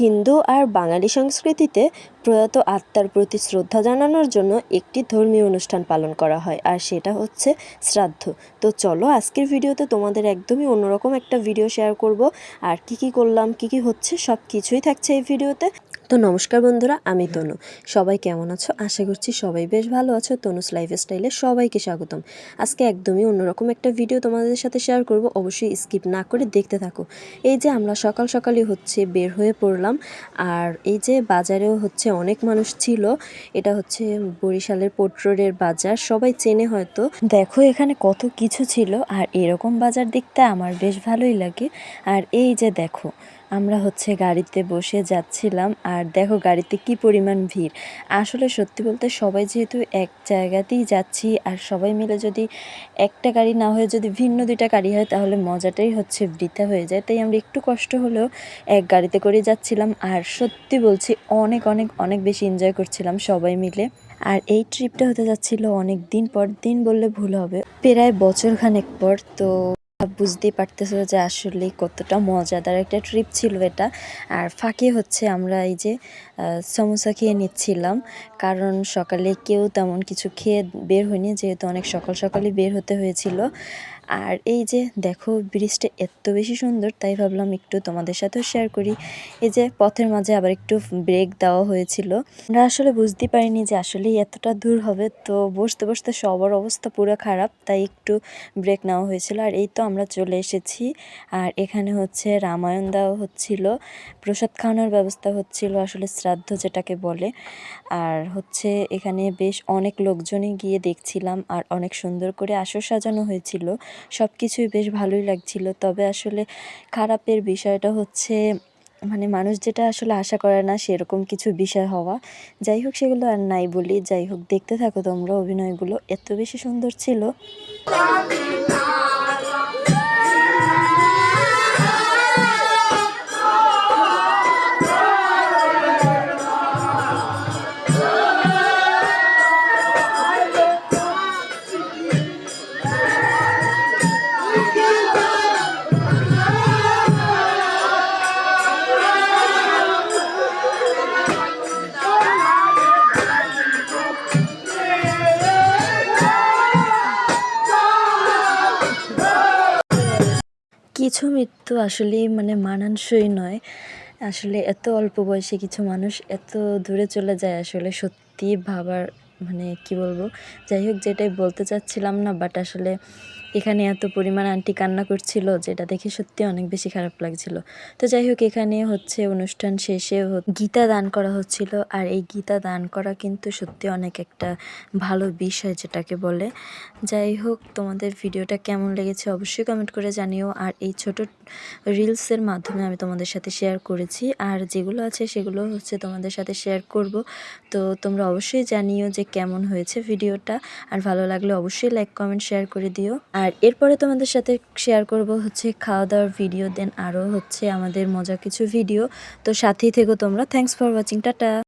হিন্দু আর বাঙালি সংস্কৃতিতে প্রয়াত আত্মার প্রতি শ্রদ্ধা জানানোর জন্য একটি ধর্মীয় অনুষ্ঠান পালন করা হয়, আর সেটা হচ্ছে শ্রাদ্ধ। তো চলো আজকের ভিডিওতে তোমাদের একদমই অন্যরকম একটা ভিডিও শেয়ার করব, আর কি করলাম, কি হচ্ছে, সব কিছুই থাকছে এই ভিডিওতে। তো নমস্কার বন্ধুরা, আমি তনু। সবাই কেমন আছো? আশা করছি সবাই বেশ ভালো আছো। তনুস লাইফস্টাইলে সবাইকে স্বাগতম। আজকে একদমই অন্যরকম একটা ভিডিও তোমাদের সাথে শেয়ার করব, অবশ্যই স্কিপ না করে দেখতে থাকো। এই যে আমরা সকাল সকালই হচ্ছে বের হয়ে পড়লাম, আর এই যে বাজারেও হচ্ছে অনেক মানুষ ছিল। এটা হচ্ছে বরিশালের পোর্ট রোডের বাজার, সবাই চেনে হয়তো। দেখো এখানে কত কিছু ছিল, আর এরকম বাজার দেখতে আমার বেশ ভালোই লাগে। আর এই যে দেখো, আমরা হচ্ছে গাড়িতে বসে যাচ্ছিলাম, আর দেখো গাড়িতে কি পরিমাণ ভিড়। আসলে সত্যি বলতে সবাই যেহেতু এক জায়গাতেই যাচ্ছি, আর সবাই মিলে যদি একটা গাড়ি না হয়ে যদি ভিন্ন দুইটা গাড়ি হয় তাহলে মজাটাই হচ্ছে বৃথা হয়ে যায়। তাই আমরা একটু কষ্ট হলেও এক গাড়িতে করে যাচ্ছিলাম, আর সত্যি বলছি অনেক অনেক অনেক বেশি এনজয় করছিলাম সবাই মিলে। আর এই ট্রিপটা হতে যাচ্ছিল অনেক দিন পর, দিন বললে ভুল হবে, প্রায় বছরখানেক পর। তো বুঝতেই পারতেছো যে আসলে কতটা মজাদার একটা ট্রিপ ছিল এটা। আর ফাঁকে হচ্ছে আমরা এই যে সমোসা খেয়ে নিচ্ছিলাম, কারণ সকালে কেউ তেমন কিছু খেয়ে বের হয়নি, যেহেতু অনেক সকাল সকালই বের হতে হয়েছিল। আর এই যে দেখো ব্রিজটা এত বেশি সুন্দর, তাই ভাবলাম একটু তোমাদের সাথেও শেয়ার করি। এই যে পথের মাঝে আবার একটু ব্রেক দেওয়া হয়েছিল। আমরা আসলে বুঝতে পারিনি যে আসলেই এতটা দূর হবে, তো বসতে বসতে সবার অবস্থা পুরো খারাপ, তাই একটু ব্রেক নেওয়া হয়েছিল। আর এই তো আমরা চলে এসেছি, আর এখানে হচ্ছে রামায়ণ দেওয়া হচ্ছিল, প্রসাদ খাওয়ানোর ব্যবস্থা হচ্ছিল, আসলে শ্রাদ্ধ যেটাকে বলে। আর হচ্ছে এখানে বেশ অনেক লোকজনই গিয়ে দেখছিলাম, আর অনেক সুন্দর করে আসর সাজানো হয়েছিল, সব কিছুই বেশ ভালোই লাগছিল। তবে আসলে খারাপের বিষয়টা হচ্ছে মানে মানুষ যেটা আসলে আশা করে না সেরকম কিছু বিষয় হওয়া। যাই হোক, সেগুলো আর নাই বলি। যাই হোক, দেখতে থাকো তোমরা, অভিনয়গুলো এত বেশি সুন্দর ছিল। কিছু মৃত্যু আসলেই মানে মানানসই নয়। আসলে এত অল্প বয়সে কিছু মানুষ এত দূরে চলে যায়, আসলে সত্যি ভাবার মানে কি বলবো। যাই হোক, যেটাই বলতে চাচ্ছিলাম না, বাট আসলে এখানে এত পরিমাণ আন্টি কান্না করছিল, যেটা দেখে সত্যি অনেক বেশি খারাপ লাগছিল। তো যাই হোক, এখানে হচ্ছে অনুষ্ঠান শেষে গীতা দান করা হচ্ছিল, আর এই গীতা দান করা কিন্তু সত্যি অনেক একটা ভালো বিষয় যেটাকে বলে। যাই হোক, তোমাদের ভিডিওটা কেমন লেগেছে অবশ্যই কমেন্ট করে জানিও। আর এই ছোট রিলসের মাধ্যমে আমি তোমাদের সাথে শেয়ার করেছি, আর যেগুলো আছে সেগুলো হচ্ছে তোমাদের সাথে শেয়ার করব। তো তোমরা অবশ্যই জানিও যে কেমন হয়েছে ভিডিওটা, আর ভালো লাগলে অবশ্যই লাইক কমেন্ট শেয়ার করে দিও। আর এরপরে তোমাদের সাথে শেয়ার করব হচ্ছে খাওয়া দাওয়ার ভিডিও, দেন আরও হচ্ছে আমাদের মজার কিছু ভিডিও। তো সাথেই থেকো তোমরা। Thanks for watching, tata.